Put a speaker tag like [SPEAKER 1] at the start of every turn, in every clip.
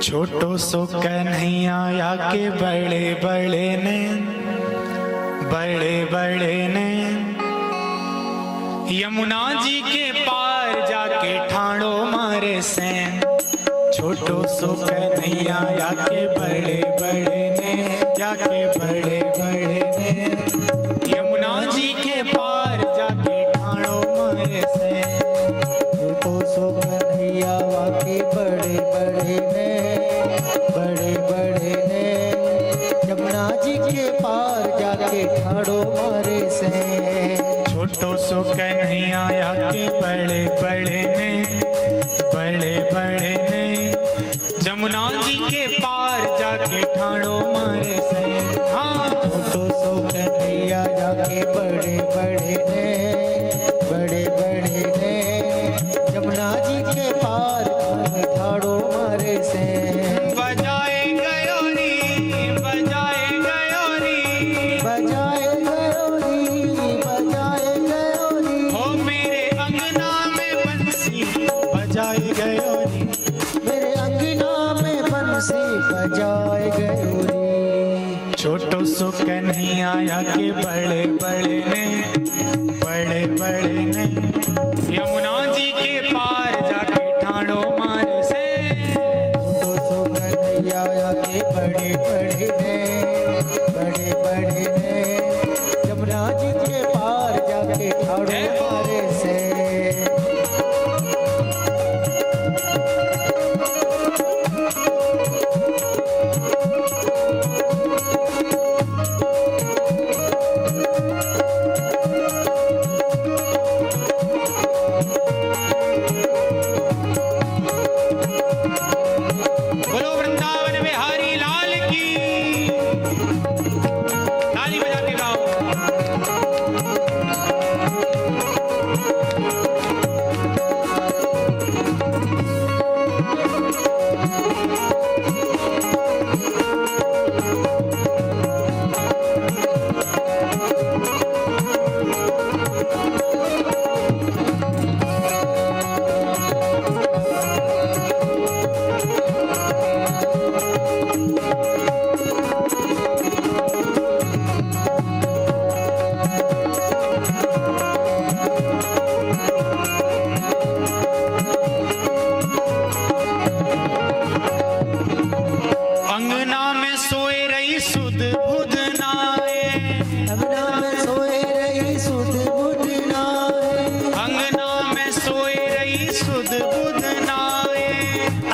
[SPEAKER 1] छोटो सो कन्हैया आके बड़े बड़े ने यमुना जी के पार जाके ठाणो मारे सैन। छोटो सो कन्हैया आके बड़े बड़े ने जाके बड़े बड़े ने यमुना जी के पार जाके ठाणो मारे सैन।
[SPEAKER 2] छोटो सो कन्हैया आके बड़े बड़े ने यमुना जी के पार जाके ठाणो मारे से।
[SPEAKER 1] छोटो सो कन्हैया आके बड़े बड़े ने यमुना जी के पार जाके ठाणो मारे से। हाँ,
[SPEAKER 2] छोटो सो कन्हैया आके बड़े बड़े ने यमुना जी के पार ठाणो मारे से।
[SPEAKER 1] बजाए गयोरी हो मेरे अंगना में बंसी बजाए गयोरी।
[SPEAKER 2] मेरे अंगना में बंसी बजाए गयोरी।
[SPEAKER 1] छोटो सो कन्हैया आके बड़े बड़े ने यमुना जी के पार जाके ठाणो मारे से।
[SPEAKER 2] छोटो सो कन्हैया आके बड़े बड़े ने यमुना जी के पार जाके ठाणो मारे से।
[SPEAKER 1] बोलो वृंदावन बिहारी लाल की। ताली बजा के गाओ। अंगना में सोए रही सुध बुध नाए।
[SPEAKER 2] अंगना में सोए रही सुध बुध नाए।
[SPEAKER 1] अंगना में सोए रही सुध बुध नाए।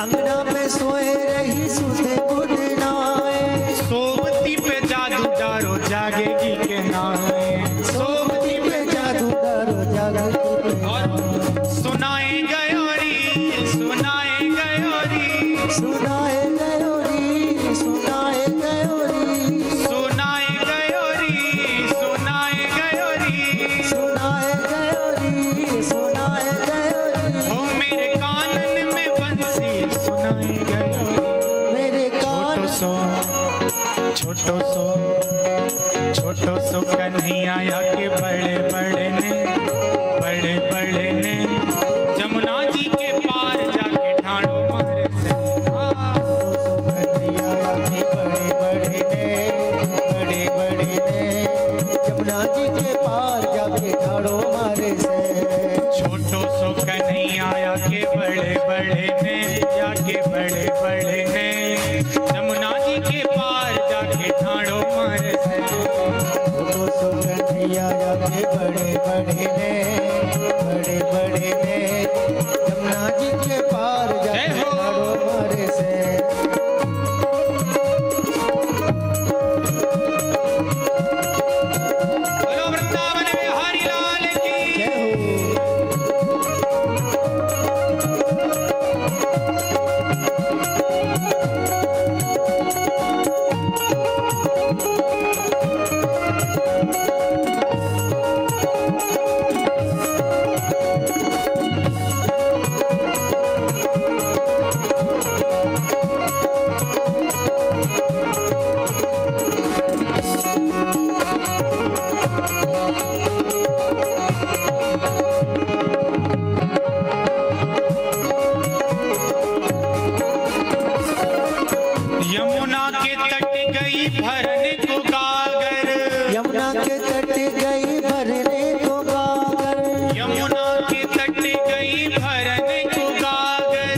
[SPEAKER 2] अंगना में सोए रही सुध बुध नाए।
[SPEAKER 1] सोबती पे जादू डारो जागेगी के नाए।
[SPEAKER 2] सोबती पे जादू डारो जागेगी के
[SPEAKER 1] और सुनाए गयोरी
[SPEAKER 2] सुनाए गयोरी सुनाए गयोरी
[SPEAKER 1] सुनाए गयोरी
[SPEAKER 2] सुनाए गयोरी।
[SPEAKER 1] हो मेरे कानन में बंसी सुनाए गयोरी।
[SPEAKER 2] मेरे कान
[SPEAKER 1] छोटो सो कन्हैया आके बड़े बड़े ने यमुना जी के पार जाके ठाणो मारे से।
[SPEAKER 2] कन्हैया आके बड़े बड़े ने यमुना जी के पार जाके ठाणो मारे से।
[SPEAKER 1] छोटो सो कन्हैया आके बड़े बड़े ने यमुना जी के पार जाके ठाणो मारे से।
[SPEAKER 2] छोटो सो कन्हैया आके बड़े
[SPEAKER 1] भरने को गागर,
[SPEAKER 2] यमुना के तट गई भरने को गागर,
[SPEAKER 1] यमुना के तट गई भरने को गागर,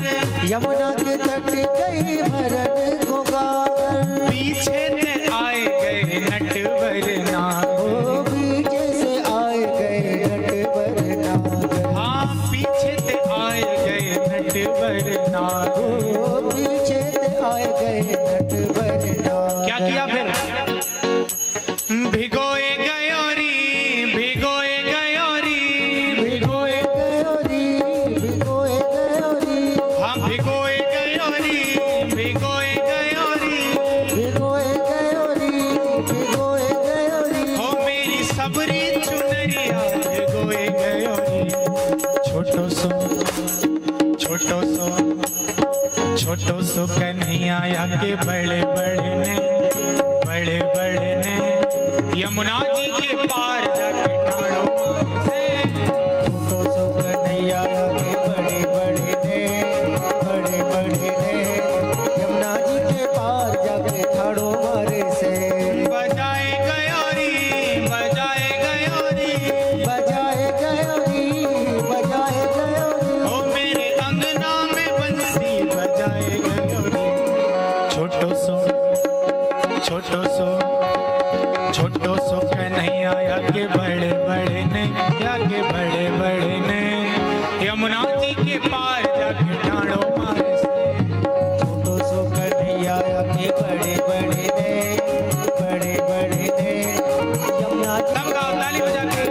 [SPEAKER 2] यमुना के तट गई भरने को गागर।
[SPEAKER 1] पीछे से आए गए नटवर नागर,
[SPEAKER 2] ओ पीछे से आए गए नटवर नागर,
[SPEAKER 1] हाँ पीछे से आए गए नटवर नागर।
[SPEAKER 2] ओ पीछे से आए गए नटवर नागर।
[SPEAKER 1] क्या किया फिर? भिगोए गयोरी, भिगोए गयोरी,
[SPEAKER 2] भिगोए गयोरी, भिगोए गयोरी,
[SPEAKER 1] हम भिगोए गयोरी, भिगोए गयोरी,
[SPEAKER 2] भिगोए गयोरी, भिगोए गयोरी।
[SPEAKER 1] हो मेरी सबरी चुनरिया भिगोए गयोरी। छोटो सो, छोटो सो, छोटो सो कन्हैया के बड़े बड़े ने, बड़े बड़े ने यमुना जी के पार जाके ठाड़ो से।
[SPEAKER 2] छोटो सो कन्हैया के बड़े बड़े ने, बड़े बड़े ने यमुना जी के पार जाके ठाड़ो मारे से।
[SPEAKER 1] बजाए गयोरी, बजाए गयोरी,
[SPEAKER 2] बजाए गयोरी, बजाए गयोरी।
[SPEAKER 1] ओ मेरे अंगना में बंसी बजाए गयोरी। छोटो सो, छोटो सो, छोटो सो कन्हैया के बड़े बड़े ने, के बड़े बड़े ने यमुना जी के पार जाके ठाड़ो मारे से।
[SPEAKER 2] छोटो सो कन्हैया के बड़े बड़े ने, बड़े बड़े ने यमुना जी।
[SPEAKER 1] सब गाओ ताली बजा के।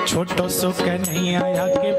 [SPEAKER 1] छोटो सो कन्हैया के